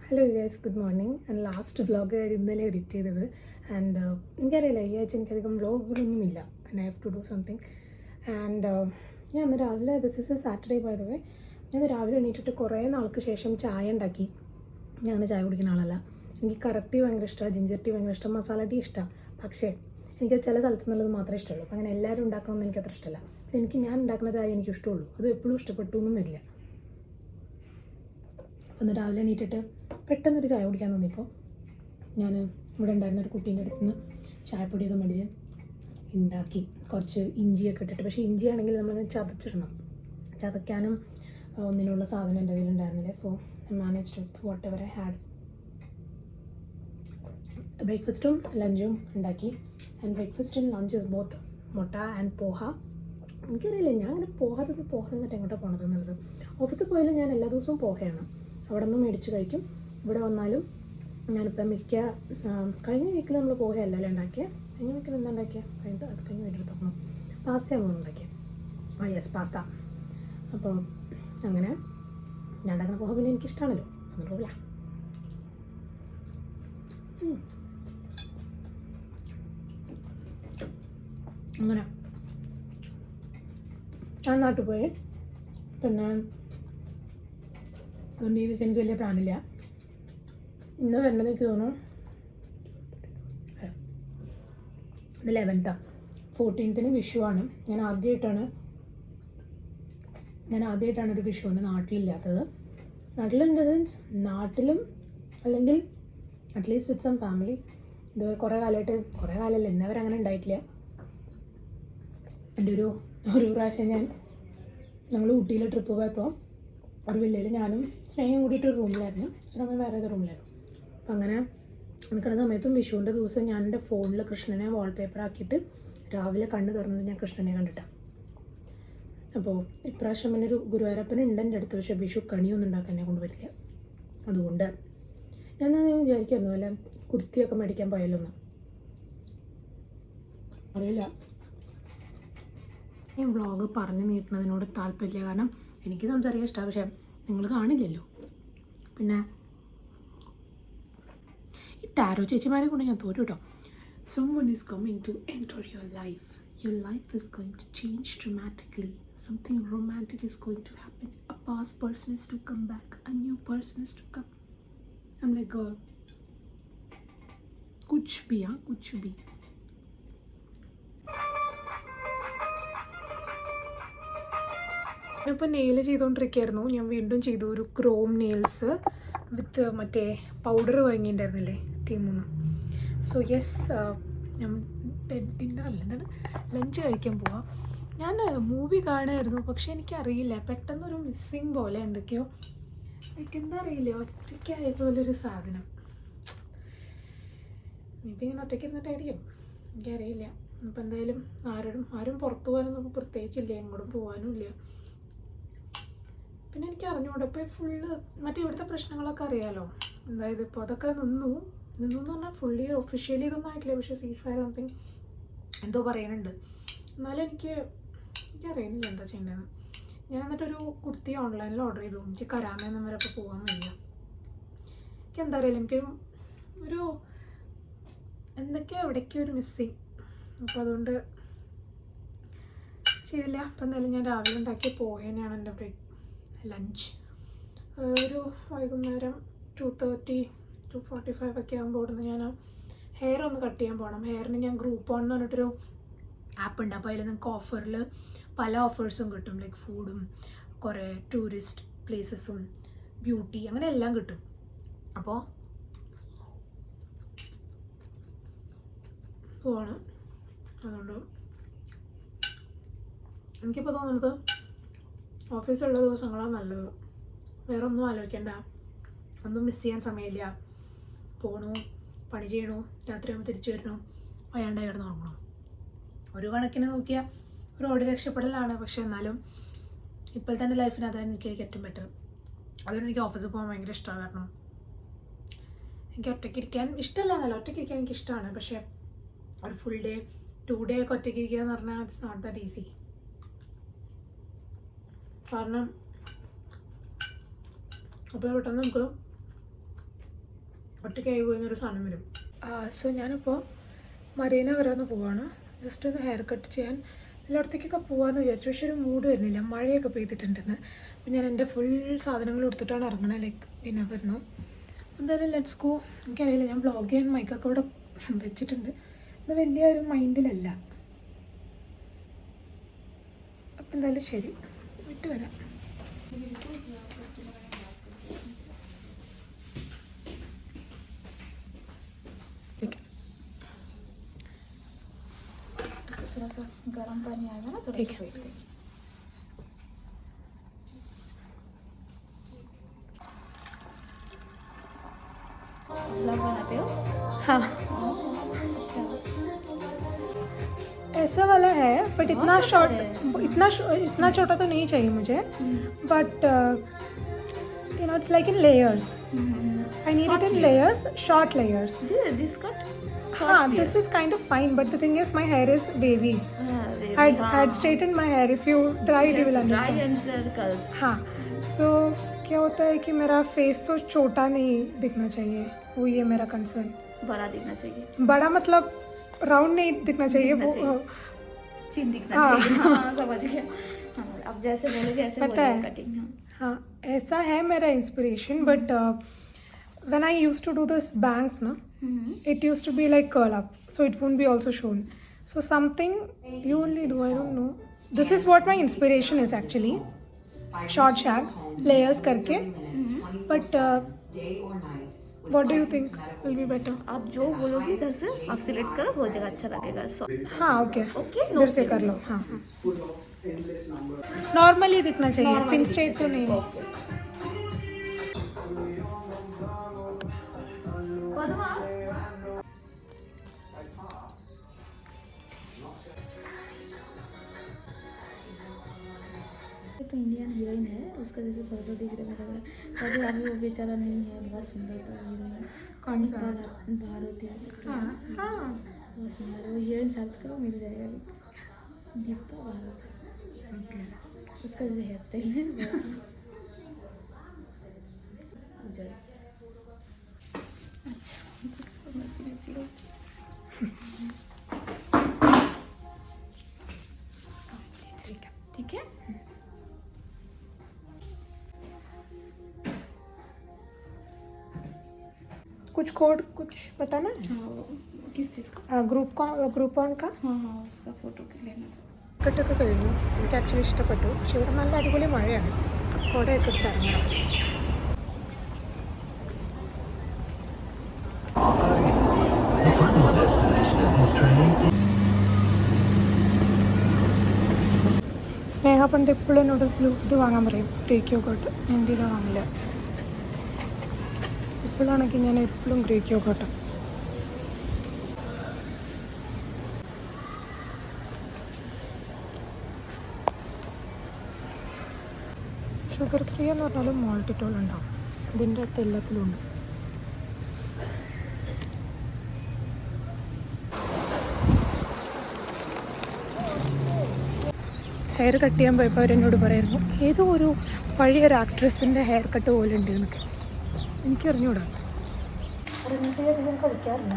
Hello guys, good morning. And last vlog ഇന്നലെ edit ചെയ്തത്. And എനിക്കറിയില്ല, ഈ ആഴ്ച എനിക്കധികം വ്ളോഗുകളൊന്നുമില്ല. And I have to do something. And ഞാൻ ഇന്ന് രാവിലെ, this is a Saturday by the way, ഞാൻ രാവിലെ എണീറ്റിട്ട് കുറേ നാൾക്ക് ശേഷം ചായ ഉണ്ടാക്കി. ഞാൻ അങ്ങനെ ചായ കുടിക്കുന്ന ആളല്ല. എനിക്ക് കറക്റ്റ് ടീ ഭയങ്കര ഇഷ്ടമാണ്, ജിഞ്ചർ ടീ ഭയങ്കര ഇഷ്ടം, മസാല ടീ ഇഷ്ടമാണ്. പക്ഷേ എനിക്ക് ചില സ്ഥലത്ത് നിന്നുള്ളത് മാത്രമേ ഇഷ്ടമുള്ളൂ. അപ്പം അങ്ങനെ എല്ലാവരും ഉണ്ടാക്കണമെന്ന് എനിക്ക് അത്ര ഇഷ്ടമല്ല. എനിക്ക് ഞാൻ ഉണ്ടാക്കുന്ന ചായ എനിക്ക് ഇഷ്ടമുള്ളൂ. അത് എപ്പോഴും ഇഷ്ടപ്പെട്ടു എന്നും വരില്ല. ഒന്ന് രാവിലെ എണീറ്റിട്ട് പെട്ടെന്നൊരു ചായ കുടിക്കാൻ തോന്നിയപ്പോൾ ഞാൻ ഇവിടെ ഉണ്ടായിരുന്ന ഒരു കുട്ടീൻ്റെ അടുത്ത് നിന്ന് ചായപ്പൊടിയൊക്കെ മേടിച്ച് ഉണ്ടാക്കി, കുറച്ച് ഇഞ്ചിയൊക്കെ ഇട്ടിട്ട്. പക്ഷേ ഇഞ്ചിയാണെങ്കിൽ നമ്മൾ ചതച്ചിടണം, ചതയ്ക്കാനും ഒന്നിനുള്ള സാധനം എൻ്റെ കയ്യിലുണ്ടായിരുന്നില്ല. So I managed with whatever I had. ബ്രേക്ക്ഫാസ്റ്റും ലഞ്ചും ഉണ്ടാക്കി. And breakfast and lunch is both mutta and poha. എനിക്കറിയില്ല, ഞാൻ അങ്ങനെ പോഹ തന്നിട്ട് എങ്ങോട്ടാണ് പോകണത് എന്നുള്ളത്. ഓഫീസിൽ പോയാലും ഞാൻ എല്ലാ ദിവസവും പോഹയാണ്, അവിടെ നിന്ന് മേടിച്ച് കഴിക്കും. ഇവിടെ വന്നാലും ഞാനിപ്പം കഴിഞ്ഞ വീക്കിൽ നമ്മൾ പോഹയല്ലല്ലോ ഉണ്ടാക്കിയത്. കഴിഞ്ഞ വീക്കിൽ എന്താ ഉണ്ടാക്കിയത്? അത് കഴിഞ്ഞ് വീട്ടിൽ തോന്നണം പാസ്തയാണ് ഉണ്ടാക്കിയത്. Yes, pasta. അപ്പോൾ അങ്ങനെ ഞാൻ ഉണ്ടാക്കുന്ന പോഹ പിന്നെ എനിക്കിഷ്ടമാണല്ലോ, അതുകൊണ്ട് പോകില്ല. അങ്ങനെ ഞാൻ നാട്ടിൽ പോയി. പിന്നെ അതുകൊണ്ട് ഈ വീക്ക് എനിക്ക് വലിയ പ്ലാനില്ല. ഇന്ന് വരേണ്ടത് എനിക്ക് തോന്നുന്നു ഇത് 11th, 14th വിഷുവാണ്. ഞാൻ ആദ്യമായിട്ടാണ് ഒരു വിഷുവിന് നാട്ടിലില്ലാത്തത്. നാട്ടിലും അല്ലെങ്കിൽ അറ്റ്ലീസ്റ്റ് വിത്ത് സം ഫാമിലി. ഇത് കുറേ കാലമല്ല, ഇന്നവരെ അങ്ങനെ ഉണ്ടായിട്ടില്ല. എൻ്റെ ഒരു പ്രാവശ്യം ഞങ്ങൾ ഊട്ടിയിൽ ട്രിപ്പ് പോയപ്പോൾ ഒരു വില്ലയിൽ ഞാനും സ്നേഹം കൂടിയിട്ട് ഒരു റൂമിലായിരുന്നു, അച്ഛനമ്മ വേറെ ഏത് റൂമിലായിരുന്നു. അപ്പം അങ്ങനെ നിൽക്കുന്ന സമയത്തും വിഷുവിൻ്റെ ദിവസം ഞാൻ എൻ്റെ ഫോണിൽ കൃഷ്ണനെ വാൾപേപ്പർ ആക്കിയിട്ട് രാവിലെ കണ്ണ് തുറന്നത് ഞാൻ കൃഷ്ണനെ കണ്ടിട്ടാണ്. അപ്പോൾ ഇപ്രാവശ്യം പിന്നെ ഒരു ഗുരുവായൂരപ്പനുണ്ട് എൻ്റെ അടുത്ത്, പക്ഷേ വിഷു കണിയൊന്നും ഉണ്ടാക്കാൻ എന്നെ കൊണ്ട് പറ്റില്ല. അതുകൊണ്ട് ഞാൻ വിചാരിക്കായിരുന്നു വല്ല കുർത്തിയൊക്കെ മേടിക്കാൻ പോയാലൊന്നും. അറിയില്ല, ഈ വ്ളോഗ് പറഞ്ഞു നീട്ടുന്നതിനോട് താല്പര്യമില്ല. കാരണം എനിക്ക് സംസാരിക്കാൻ ഇഷ്ടമാണ്, പക്ഷേ നിങ്ങൾ കാണില്ലല്ലോ. പിന്നെ ഈ ടാരോ ചേച്ചിമാരെ കൊണ്ട് ഞാൻ തോറ്റു കേട്ടോ. Someone is coming to enter your life. Your life is going to change dramatically. Something romantic is going to happen. A past person is to come back. A new person is to come. I'm like, girl, kuch bhi. ഞാനിപ്പോൾ nail ചെയ്തുകൊണ്ടിരിക്കുകയായിരുന്നു. ഞാൻ വീണ്ടും ചെയ്തു ഒരു Chrome nails വിത്ത് മറ്റേ powder വാങ്ങിയിട്ടുണ്ടായിരുന്നില്ലേ ടീമൊന്ന്. So yes, ഞാൻ lunch കഴിക്കാൻ പോവാം. ഞാൻ മൂവി കാണുമായിരുന്നു, പക്ഷേ എനിക്കറിയില്ല, പെട്ടെന്നൊരു മിസ്സിങ് പോലെ എന്തൊക്കെയോ. എനിക്കെന്താ അറിയില്ല, ഒറ്റയ്ക്കായ പോലൊരു സാധനം. ഇപ്പം ഇങ്ങനെ ഒറ്റയ്ക്ക് ഇരുന്നിട്ടായിരിക്കും, എനിക്കറിയില്ല. അപ്പം എന്തായാലും ആരും പുറത്തു പോകാനൊന്നും പ്രത്യേകിച്ചില്ല, എങ്ങോട്ടും പോകാനും ഇല്ല. പിന്നെ എനിക്ക് അറിഞ്ഞൂടെ ഇപ്പോൾ ഫുള്ള് മറ്റേ ഇവിടുത്തെ പ്രശ്നങ്ങളൊക്കെ അറിയാമല്ലോ. അതായത് ഇപ്പോൾ അതൊക്കെ നിന്നു എന്ന് പറഞ്ഞാൽ ഫുള്ളി ഒഫീഷ്യലി ഇതൊന്നും ആയിട്ടില്ല, പക്ഷേ സീസ് ഫയർ സംതിങ് എന്തോ പറയുന്നുണ്ട്. എന്നാലും എനിക്കറിയുന്നില്ല എന്താ ചെയ്യേണ്ടതെന്ന്. ഞാൻ എന്നിട്ടൊരു കുർത്തി ഓൺലൈനിൽ ഓർഡർ ചെയ്തു. എനിക്ക് കരാമെന്നും വരെ ഇപ്പോൾ പോകാൻ വയ്യ. എന്താ അറിയില്ല, ഒരു എന്തൊക്കെയോ എവിടേക്കോ ഒരു മിസ്സിങ്. അപ്പോൾ അതുകൊണ്ട് ചെയ്തില്ല. അപ്പോൾ എന്തായാലും ഞാൻ രാവിലെ ഉണ്ടാക്കിയ പോഹേനെയാണ് എൻ്റെ ലഞ്ച്. ഒരു വൈകുന്നേരം 2:30-2:45 ഒക്കെ ആകുമ്പോൾ ഇവിടുന്ന് ഞാൻ ഹെയർ ഒന്ന് കട്ട് ചെയ്യാൻ പോകണം. ഹെയറിന് ഞാൻ ഗ്രൂപ്പോൺ എന്ന് പറഞ്ഞിട്ടൊരു ആപ്പ് ഉണ്ട്. അപ്പോൾ അതിൽ നിങ്ങൾക്ക് ഓഫറിൽ പല ഓഫേഴ്സും കിട്ടും. ലൈക്ക് ഫുഡും കുറേ ടൂറിസ്റ്റ് പ്ലേസസും ബ്യൂട്ടി അങ്ങനെ എല്ലാം കിട്ടും. അപ്പോൾ പോകണം. അതുകൊണ്ട് എനിക്കിപ്പോൾ തോന്നുന്നത് ഓഫീസുള്ള ദിവസങ്ങളാണ് നല്ലത്. വേറെ ഒന്നും ആലോചിക്കേണ്ട, ഒന്നും മിസ് ചെയ്യാൻ സമയമില്ല. പോകണു, പണി ചെയ്യണു, രാത്രി ആകുമ്പോൾ തിരിച്ചു വരണു, വയ്യാണ്ടായി കിടന്ന് ഉറങ്ങണം. ഒരു കണക്കിന് നോക്കിയാൽ ഒരു ഓടി രക്ഷപ്പെടലാണ്. പക്ഷേ എന്നാലും ഇപ്പോഴത്തെ എൻ്റെ ലൈഫിന് അതായിരുന്നു എനിക്ക് ഏറ്റവും ബെറ്റർ. അതുകൊണ്ട് എനിക്ക് ഓഫീസിൽ പോകാൻ ഭയങ്കര ഇഷ്ടമാണ്. കാരണം എനിക്ക് ഒറ്റയ്ക്കിരിക്കാൻ ഇഷ്ടമല്ല എന്നല്ല, ഒറ്റയ്ക്കിരിക്കാൻ എനിക്ക് ഇഷ്ടമാണ്. പക്ഷേ ഒരു ഫുൾ ഡേ 2 day ഒക്കെ ഒറ്റയ്ക്കിരിക്കുക എന്ന് പറഞ്ഞാൽ ഇറ്റ്സ് നോട്ട് ദാറ്റ് ഈസി. കാരണം അപ്പോൾ പെട്ടെന്ന് നമുക്ക് ഒറ്റയ്ക്കായി പോയിരുന്നൊരു സാധനം വരും. സോ ഞാനിപ്പോൾ മരീന വരെ ഒന്ന് പോവാണ്. ജസ്റ്റ് ഒന്ന് ഹെയർ കട്ട് ചെയ്യാൻ എല്ലായിടത്തേക്കൊക്കെ പോകാമെന്ന് വിചാരിച്ചു. പക്ഷേ ഒരു മൂഡ് വരുന്നില്ല, മഴയൊക്കെ പെയ്തിട്ടുണ്ടെന്ന്. അപ്പം ഞാൻ എൻ്റെ ഫുൾ സാധനങ്ങൾ എടുത്തിട്ടാണ് ഇറങ്ങണത്. ലൈക്ക് പിന്നെ വരുന്നു എന്തായാലും ലെറ്റ്സ് ഗോ. എനിക്കറിയില്ല, ഞാൻ ബ്ലോഗ് ചെയ്യാൻ മൈക്കൊക്കെ ഇവിടെ വെച്ചിട്ടുണ്ട്. ഇത് വലിയ ഒരു മൈൻഡിലല്ല. അപ്പം എന്തായാലും ശരി, വിട്ട് വരാം. गरम पानी आएगा ना, ठीक है. लग बनाते हो? हाँ, ऐसा वाला है बट इतना शॉर्ट, इतना छोटा तो नहीं चाहिए मुझे. But you know it's like in layers. I need it in layers, short layers. This cut? हाँ, this is kind of fine, but the thing is my hair is wavy. I had straightened my hair. If you dry it, you will understand. Dry and circles. हाँ, so क्या होता है कि मेरा face तो छोटा नहीं दिखना चाहिए, वो ये मेरा कंसर्न. बड़ा दिखना चाहिए. बड़ा मतलब राउंड नहीं दिखना चाहिए, वो चिन दिखना चाहिए. हाँ, समझ गया. हाँ, अब जैसे बोलोगे ऐसे बोलोगे कटिंग. हाँ, ऐसा है मेरा inspiration. But when I used to do this bangs na, it used to be like curl up, so it won't be also shown. So something you only do, I don't know. This is what my inspiration is actually. Short shag layers करके. But what do you think will be better? आप जो बोलोगे इधर से आप select करो, हो जाएगा, अच्छा लगेगा. हाँ, ओके ओके, इधर से कर लो. हाँ, नॉर्मली दिखना चाहिए, पिन स्ट्रेट तो नहीं. तो इंडियन हीरोइन है, उसका जैसे फोटो दिख रहा है मेरा, अभी अभी वो बेचारा नहीं है, बहुत सुंदर था हीरोइन. कौन सा? भारती. हाँ हाँ, बहुत सुंदर है वो हीरोइन, सर्च करो मिल जाएगा. दीपिका भारती. ओके. उसका जो हेयर स्टाइल है अच्छा, ठीक है. कुछ कोड कुछ बताना है? हाँ, किस चीज़ का? ഗ്രൂപ്പ് ഓൺ का. हाँ हाँ, उसका फोटो लेना था. കെട്ടൊക്കെ കഴിഞ്ഞു. എനിക്ക് ആക്ച്വലി ഇഷ്ടപ്പെട്ടു. പക്ഷെ ഇവിടെ നല്ല അടിപൊളി മഴയാണ്, കുടയൊക്കെ എടുത്ത് ഇറങ്ങണം. സ്നേഹ പണ്ട് എപ്പോഴും എന്നോട് ഇത് വാങ്ങാൻ പറയും, ഗ്രീക്ക് യോഗോട്ട്. ഞാൻ എന്തെങ്കിലും വാങ്ങില്ല. ഇപ്പോഴാണെങ്കിൽ ഞാൻ എപ്പോഴും ഗ്രീക്ക് യോഗോട്ട്. ഷുഗർ ഫ്രീ എന്ന് പറഞ്ഞാലും മോൾട്ടിറ്റോൾ ഉണ്ടാവും, ഇതിൻ്റെ അകത്ത് എല്ലാത്തിലും ഉണ്ട്. ഹെയർ കട്ട് ചെയ്യാൻ പോയപ്പോൾ അവരെന്നോട് പറയായിരുന്നു ഏതോ ഒരു പഴയൊരു ആക്ട്രസിൻ്റെ ഹെയർ കട്ട് പോലെ ഉണ്ട് എന്നൊക്കെ. എനിക്കറിഞ്ഞൂടാ, അറിഞ്ഞിട്ട് അധികം കളിക്കാറില്ല.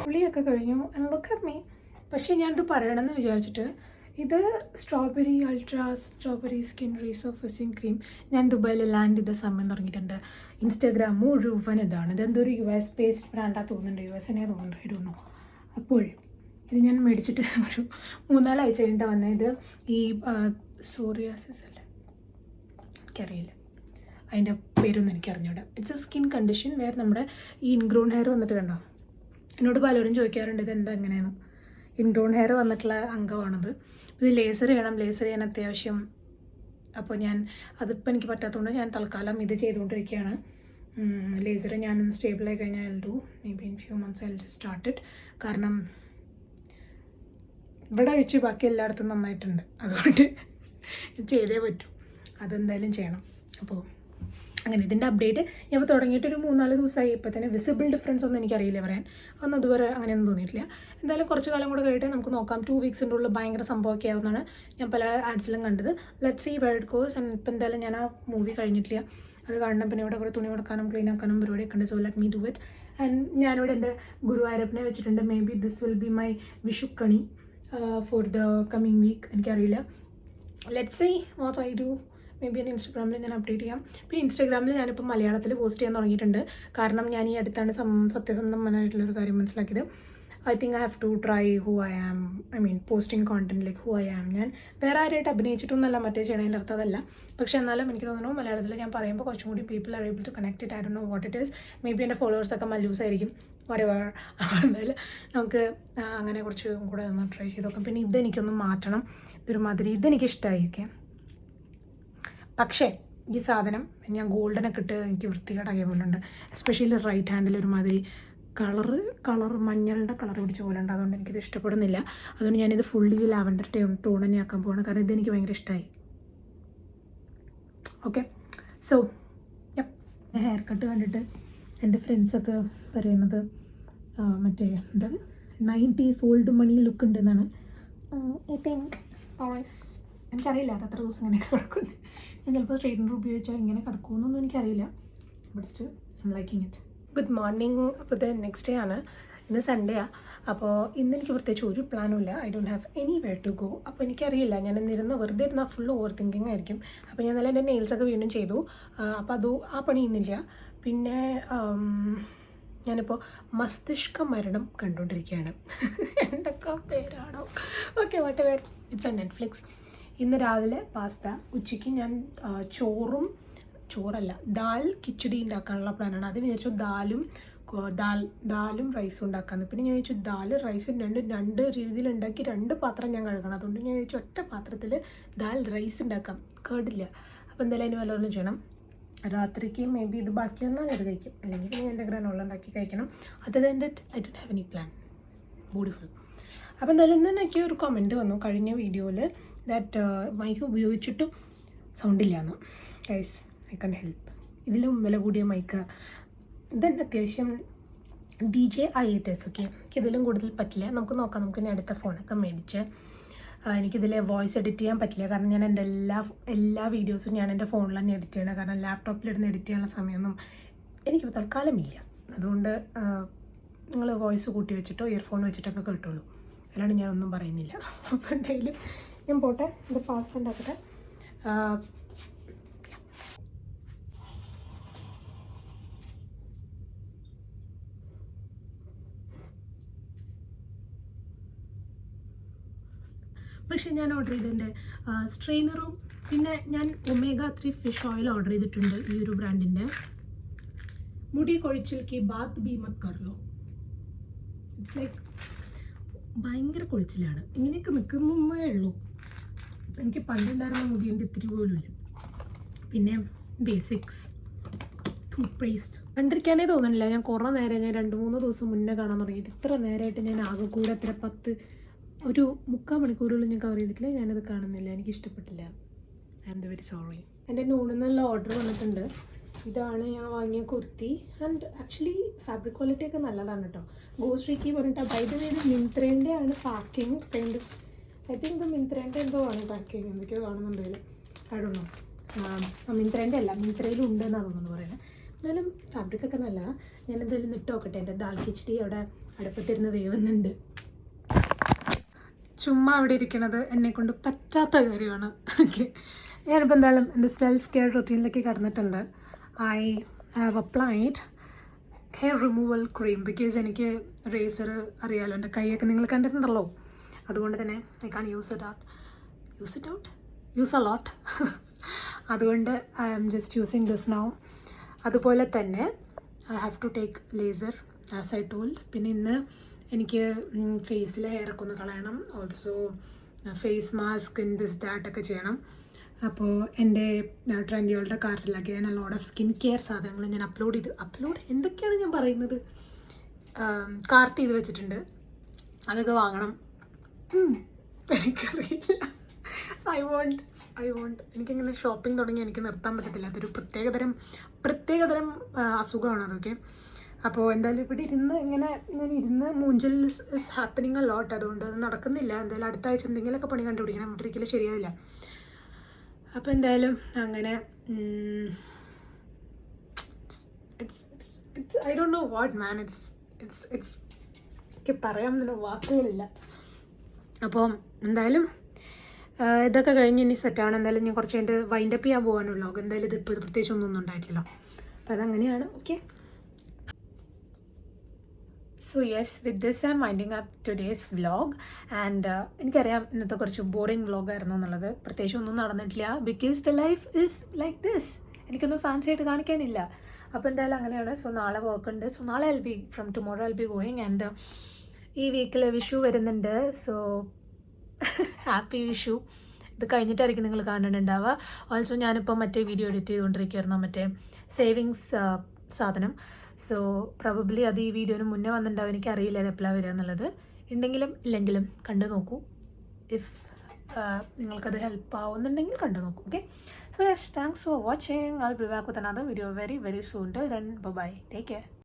പുളിയൊക്കെ കഴിഞ്ഞു എന്നൊക്കെ. പക്ഷേ ഞാനിത് പറയണമെന്ന് വിചാരിച്ചിട്ട്, ഇത് strawberry ultra strawberry skin resurfacing cream. ഞാൻ ദുബായിൽ ലാൻഡ് ചെയ്ത സമയം തുടങ്ങിയിട്ടുണ്ട്. ഇൻസ്റ്റാഗ്രാം മുഴുവൻ ഇതാണ്. ഇതെന്തൊരു US ബേസ്ഡ് ബ്രാൻഡാണ് തോന്നുന്നുണ്ട്, US തോന്നുന്നുണ്ടായിരുന്നു. അപ്പോൾ ഇത് ഞാൻ മേടിച്ചിട്ട് ഒരു 3-4 ആഴ്ച കഴിഞ്ഞിട്ട് വന്നത്. ഇത് ഈ സോറിയാസിസ് അല്ലേ, എനിക്കറിയില്ല അതിൻ്റെ പേരൊന്നും എനിക്കറിഞ്ഞൂടാ. ഇറ്റ്സ് എ സ്കിൻ കണ്ടീഷൻ വേറെ നമ്മുടെ ഈ ഇൻഗ്രോൺ ഹെയർ വന്നിട്ട് കണ്ടോ. എന്നോട് പലരും ചോദിക്കാറുണ്ട് ഇതെന്താ എങ്ങനെയാണ്. ഇൻഗ്രോൺ ഹെയർ വന്നിട്ടുള്ള അംഗമാണത്. ഇത് ലേസർ ചെയ്യണം, ലേസർ ചെയ്യാൻ അത്യാവശ്യം. അപ്പോൾ അതിപ്പോൾ എനിക്ക് പറ്റാത്തതുകൊണ്ട് ഞാൻ തൽക്കാലം ഇത് ചെയ്തുകൊണ്ടിരിക്കുകയാണ്. ലേസർ ഞാനൊന്ന് സ്റ്റേബിളായി കഴിഞ്ഞാൽ I will do may be in few months I will just start it. കാരണം ഇവിടെ വെച്ച് ബാക്കി എല്ലായിടത്തും നന്നായിട്ടുണ്ട്, അതുകൊണ്ട് ചെയ്തേ പറ്റൂ. അതെന്തായാലും ചെയ്യണം. അപ്പോൾ അങ്ങനെ ഇതിൻ്റെ അപ്ഡേറ്റ് ഞാൻ ഇപ്പോൾ തുടങ്ങിയിട്ട് ഒരു 3-4 ദിവസമായി. ഇപ്പോൾ തന്നെ വിസിബിൾ ഡിഫറൻസ് ഒന്നും എനിക്കറിയില്ല പറയാൻ, അന്ന് അതുവരെ അങ്ങനെയൊന്നും തോന്നിയിട്ടില്ല. എന്തായാലും കുറച്ച് കാലം കൂടെ കഴിയട്ടെ, നമുക്ക് നോക്കാം. 2 വീക്സിൻ്റെ ഉള്ളിൽ ഭയങ്കര സംഭവമൊക്കെ ആവുന്നതാണ് ഞാൻ പല ആഡ്സിലും കണ്ടത്. Let's see where it goes. And ഇപ്പം എന്തായാലും ഞാൻ ആ മൂവി കഴിഞ്ഞിട്ടില്ല, അത് കാണണം. പിന്നെ ഇവിടെ കുറേ തുണി കൊടുക്കാനും ക്ലീൻ ആക്കാനും പരിപാടിയൊക്കെ ഉണ്ട്. So let me do it. And ഞാനിവിടെ എൻ്റെ ഗുരുവായൂരപ്പനെ വെച്ചിട്ടുണ്ട്. Maybe this will be my Vishukkani for the coming week. എനിക്കറിയില്ല. Let's see what I do. Maybe എൻ്റെ ഇൻസ്റ്റാഗ്രാമിൽ ഞാൻ അപ്ഡേറ്റ് ചെയ്യാം. പിന്നെ ഇൻസ്റ്റാഗ്രാമിൽ ഞാനിപ്പോൾ മലയാളത്തിൽ പോസ്റ്റ് ചെയ്യാൻ തുടങ്ങിയിട്ടുണ്ട്. കാരണം ഞാൻ ഈ അടുത്താണ് സത്യസന്ധമായിട്ടുള്ളൊരു കാര്യം മനസ്സിലാക്കിയത്. I think I have to try who I am. I mean posting content like who I am. ഞാൻ വേറെ ആരായിട്ട് അഭിനയിച്ചിട്ടൊന്നുമല്ല മറ്റേ ചെയ്യണതിൻ്റെ അർത്ഥം അതല്ല. പക്ഷേ എന്നാലും എനിക്ക് തോന്നുന്നു മലയാളത്തിൽ ഞാൻ പറയുമ്പോൾ കുറച്ചും കൂടി people are able to connect it. I don't know what it is. Maybe എൻ്റെ ഫോളോവേഴ്സൊക്കെ മല്ലൂസ് ആയിരിക്കും, വരവർ. എന്തായാലും നമുക്ക് അങ്ങനെ കുറച്ചും കൂടെ ഒന്ന് ട്രൈ ചെയ്ത് നോക്കാം. പിന്നെ ഇതെനിക്കൊന്ന് മാറ്റണം. ഇതൊരുമാതിരി ഇതെനിക്കിഷ്ടമായി. ഓക്കെ, പക്ഷേ ഈ സാധനം ഞാൻ ഗോൾഡനൊക്കെ ഇട്ട് എനിക്ക് വൃത്തികേടാക്കിയ പോലെ ഉണ്ട്. എസ്പെഷ്യലി റൈറ്റ് ഹാൻഡിൽ ഒരുമാതിരി കളർ മഞ്ഞളുടെ കളർ പിടിച്ച പോലെ ഉണ്ട്. അതുകൊണ്ട് എനിക്കിത് ഇഷ്ടപ്പെടുന്നില്ല. അതുകൊണ്ട് ഞാനിത് ഫുള്ളി ലാവൻഡർ ടോൺ തന്നെ ആക്കാൻ പോകണം. കാരണം ഇതെനിക്ക് ഭയങ്കര ഇഷ്ടമായി. ഓക്കെ, സോ ഹെയർ കട്ട് കണ്ടിട്ട് എൻ്റെ ഫ്രണ്ട്സൊക്കെ പറയുന്നത് മറ്റേ എന്താണ് 90s ഓൾഡ് മണി ലുക്ക് ഉണ്ടെന്നാണ്. ഐ തിങ്ക് എനിക്കറിയില്ല അത് എത്ര ദിവസം ഇങ്ങനെ കിടക്കുന്നത്. ഞാൻ ചിലപ്പോൾ സ്ട്രെയിറ്റ്നർ ഉപയോഗിച്ചാൽ ഇങ്ങനെ കിടക്കുമെന്നൊന്നും എനിക്കറിയില്ല. But still I M liking it. Good morning. അപ്പോൾ ഇത് നെക്സ്റ്റ് ഡേ ആണ്. ഇന്ന് സൺഡേ ആണ്. അപ്പോൾ ഇന്ന് എനിക്ക് പ്രത്യേകിച്ച് ഒരു പ്ലാനും ഇല്ല. I don't have anywhere to go. അപ്പോൾ എനിക്കറിയില്ല, ഞാൻ ഇന്നിരുന്ന് വെറുതെ ഇരുന്നാൽ ഫുൾ ഓവർ തിങ്കിങ് ആയിരിക്കും. അപ്പോൾ ഞാൻ നല്ല എൻ്റെ നെയിൽസൊക്കെ വീണ്ടും ചെയ്തു. അപ്പോൾ ആ പണി ഇന്നില്ല. പിന്നെ ഞാനിപ്പോൾ മസ്തിഷ്ക മരണം കണ്ടുകൊണ്ടിരിക്കുകയാണ്. എന്തൊക്കെ പേരാണോ. Okay, whatever, it's on Netflix. ഇന്ന് രാവിലെ പാസ്ത, ഉച്ചയ്ക്ക് ഞാൻ ദാൽ കിച്ചടി ഉണ്ടാക്കാനുള്ള പ്ലാനാണ്. അത് വിചാരിച്ചു ദാലും റൈസും ഉണ്ടാക്കാമെന്ന്. പിന്നെ ഞാൻ ചോദിച്ചു ദാൽ റൈസും രണ്ട് രീതിയിൽ ഉണ്ടാക്കി 2 പാത്രം ഞാൻ കഴുകണം. അതുകൊണ്ട് ഞാൻ ചോദിച്ചു ഒറ്റ പാത്രത്തിൽ ദാൽ റൈസ് ഉണ്ടാക്കാം, കേടില്ല. അപ്പോൾ എന്തായാലും അതിന് വല്ലതും ചെയ്യണം. രാത്രിക്ക് മേ ബി ഇത് ബാക്കി വന്നാൽ അത് കഴിക്കും, അല്ലെങ്കിൽ പിന്നെ എൻ്റെ ഗ്രനോള ഉണ്ടാക്കി കഴിക്കണം. Other than that I don't have any plan. Beautiful. അപ്പോൾ എന്തായാലും ഇന്ന് എനിക്ക് ഒരു കമൻറ്റ് വന്നു കഴിഞ്ഞ വീഡിയോയിൽ ദാറ്റ് മൈക്ക് ഉപയോഗിച്ചിട്ടും സൗണ്ടില്ല എന്ന്. Guys, I can help. ഇതിലും വില കൂടിയ മൈക്ക് ഇതന്നെ അത്യാവശ്യം DJI-8S. ഓക്കെ, എനിക്കിതിലും കൂടുതൽ പറ്റില്ല. നമുക്ക് നോക്കാം. നമുക്ക് ഇനി അടുത്ത ഫോണൊക്കെ മേടിച്ച് എനിക്കിതിൽ വോയിസ് എഡിറ്റ് ചെയ്യാൻ പറ്റില്ല. കാരണം ഞാൻ എൻ്റെ എല്ലാ വീഡിയോസും ഞാൻ എൻ്റെ ഫോണിൽ തന്നെ എഡിറ്റ് ചെയ്യണം. കാരണം ലാപ്ടോപ്പിലിരുന്ന് എഡിറ്റ് ചെയ്യാനുള്ള സമയമൊന്നും എനിക്ക് തൽക്കാലമില്ല. അതുകൊണ്ട് നിങ്ങൾ വോയിസ് കൂട്ടി വെച്ചിട്ടോ ഇയർഫോൺ വെച്ചിട്ടൊക്കെ കേട്ടോളൂ, അല്ലാണ്ട് ഞാനൊന്നും പറയുന്നില്ല. അപ്പോൾ എന്തായാലും ഞാൻ പോട്ടെ, ഇത് പാസ്ത ഉണ്ടാക്കട്ടെ. പക്ഷേ ഞാൻ ഓർഡർ ചെയ്തതിൻ്റെ സ്ട്രെയിനറും പിന്നെ ഞാൻ omega-3 ഫിഷ് ഓയിൽ ഓർഡർ ചെയ്തിട്ടുണ്ട്. ഈ ഒരു ബ്രാൻഡിൻ്റെ മുടി കൊഴിച്ചിൽക്ക് ബാത്ത് ബി മത് കർലോ. ഇറ്റ്സ് ലൈക്ക് ഭയങ്കര കൊഴിച്ചിലാണ്. ഇങ്ങനെയൊക്കെ നിൽക്കുന്നേ ഉള്ളൂ. എനിക്ക് പണ്ടുണ്ടായിരുന്ന മുടിയുണ്ട് ഇത്തിരി പോലും ഇല്ല. പിന്നെ ബേസിക്സ് ടൂത്ത് പേസ്റ്റ് കണ്ടിരിക്കാനേ തോന്നണില്ല. ഞാൻ കുറേ നേരം, ഞാൻ 2-3 ദിവസം മുന്നേ കാണാൻ തുടങ്ങിയത്. ഇത്ര നേരമായിട്ട് ഞാൻ ആകെ കൂടെ ഒരു 3/4 മണിക്കൂറുകളിൽ ഞാൻ കവർ ചെയ്തിട്ടില്ല. ഞാനത് കാണുന്നില്ല, എനിക്ക് ഇഷ്ടപ്പെട്ടില്ല. I am very sorry. എൻ്റെ നൂണെന്നുള്ള ഓർഡർ വന്നിട്ടുണ്ട്. ഇതാണ് ഞാൻ വാങ്ങിയ kurti. And actually fabric quality ഒക്കെ നല്ലതാണ് കേട്ടോ. ഗോശ്രീക്ക് പറഞ്ഞിട്ട് ബൈ ദ വേ ഇത് മിന്ത്രേൻ്റെ ആണ് packing. Kind of I think ഇത് മിന്ത്രേൻ്റെ എന്തോ ആണ് പാക്കിങ്, എന്തൊക്കെയോ കാണുന്നുണ്ടെങ്കിലും ഐ ഡോണ്ട് നോ. മിന്ത്രേൻ്റെ അല്ല, മിന്ത്രയിലും ഉണ്ട് എന്നാണ് തോന്നുന്നു പറയുന്നത്. എന്നാലും ഫാബ്രിക്കൊക്കെ നല്ലതാണ്. ഞാൻ എന്തായാലും ഇട്ട് നോക്കട്ടെ. എൻ്റെ ദാൽ കിച്ചടി അവിടെ അടുപ്പത്തിരുന്ന് വേവുന്നുണ്ട്. ചുമ്മാ അവിടെ ഇരിക്കണത് എന്നെക്കൊണ്ട് പറ്റാത്ത കാര്യമാണ്. ഓക്കെ, ഞാനിപ്പോൾ എന്തായാലും എൻ്റെ സെൽഫ് കെയർ റൊട്ടീനിലേക്ക് കടന്നിട്ടുണ്ട്. I have applied hair removal cream. Because എനിക്ക് റേസർ അറിയാമല്ലോ, എൻ്റെ കൈയൊക്കെ നിങ്ങൾ കണ്ടിട്ടുണ്ടല്ലോ. അതുകൊണ്ട് തന്നെ I can use a lot. അതുകൊണ്ട് I am just using this now. അതുപോലെ തന്നെ I have to take laser as I told. പിന്നെ ഇന്ന് എനിക്ക് ഫേസിലെ ഹെയറൊക്കെ ഒന്ന് കളയണം. ഓൾസോ ഫേസ് മാസ്ക് ദാറ്റൊക്കെ ചെയ്യണം. അപ്പോൾ എൻ്റെ ട്രെൻഡികളുടെ കാർട്ടിലൊക്കെ ഞാൻ ലോഡ് ഓഫ് സ്കിൻ കെയർ സാധനങ്ങൾ ഞാൻ അപ്ലോഡ് എന്തൊക്കെയാണ് ഞാൻ പറയുന്നത്, കാർട്ട് ചെയ്ത് വെച്ചിട്ടുണ്ട്. അതൊക്കെ വാങ്ങണം. എനിക്കറിയില്ല. എനിക്കിങ്ങനെ ഷോപ്പിംഗ് തുടങ്ങി എനിക്ക് നിർത്താൻ പറ്റത്തില്ല. അതൊരു പ്രത്യേകതരം അസുഖമാണ് അതൊക്കെ. അപ്പോൾ എന്തായാലും ഇവിടെ ഞാൻ ഇരുന്ന് മൂഞ്ചൽ ഇസ് ഹാപ്പനിങ് എ ലോട്ട്. അതുകൊണ്ട് അത് നടക്കുന്നില്ല. എന്തായാലും അടുത്ത ആഴ്ച എന്തെങ്കിലുമൊക്കെ പണി കണ്ടുപിടിക്കണം. ഒരിക്കലും ശരിയാവില്ല. അപ്പോൾ എന്തായാലും അങ്ങനെ I don't know what man. എനിക്ക് പറയാമെന്നുള്ള വാക്കുകളില്ല. അപ്പോൾ എന്തായാലും ഇതൊക്കെ കഴിഞ്ഞ് ഇനി സെറ്റാണ്. എന്തായാലും ഞാൻ കുറച്ച് കഴിഞ്ഞിട്ട് വൈൻഡപ്പ് ചെയ്യാൻ പോകാനുള്ള വ്ളോഗ്. എന്തായാലും ഇതിപ്പോൾ പ്രത്യേകിച്ച് ഒന്നും ഉണ്ടായിട്ടില്ലല്ലോ. അപ്പോൾ അതങ്ങനെയാണ്. Okay, so yes, with this I M winding up today's vlog. And എനിക്കറിയാം ഇന്നത്തെ കുറച്ച് ബോറിങ് വ്ളോഗായിരുന്നു എന്നുള്ളത്. പ്രത്യേകിച്ച് ഒന്നും നടന്നിട്ടില്ല. Because the life is like this. എനിക്കൊന്നും ഫാൻസി ആയിട്ട് കാണിക്കാനില്ല. അപ്പോൾ എന്തായാലും അങ്ങനെയാണ്. സോ നാളെ വർക്ക് ഉണ്ട്. സോ നാളെ from tomorrow I will be going. And ഈ വീക്കിൽ വിഷു വരുന്നുണ്ട്. So happy Vishu. ഇത് കഴിഞ്ഞിട്ടായിരിക്കും നിങ്ങൾ കാണുന്നുണ്ടാവുക. ഓൾസോ ഞാനിപ്പോൾ മറ്റേ വീഡിയോ എഡിറ്റ് ചെയ്തുകൊണ്ടിരിക്കുകയായിരുന്നു, മറ്റേ സേവിങ്സ് സാധനം. സോ പ്രോബബ്ലി അത് ഈ വീഡിയോന് മുന്നേ വന്നിട്ടുണ്ടാവും. എനിക്കറിയില്ല അത് എപ്പോഴാണ് വരിക എന്നുള്ളത്. ഉണ്ടെങ്കിലും ഇല്ലെങ്കിലും കണ്ടു നോക്കൂ. ഇഫ് നിങ്ങൾക്കത് ഹെൽപ്പ് ആവുന്നുണ്ടെങ്കിൽ കണ്ടു നോക്കൂ. Okay, so yes, thanks for watching. I will be back with another video very very soon. Till then bye, take care.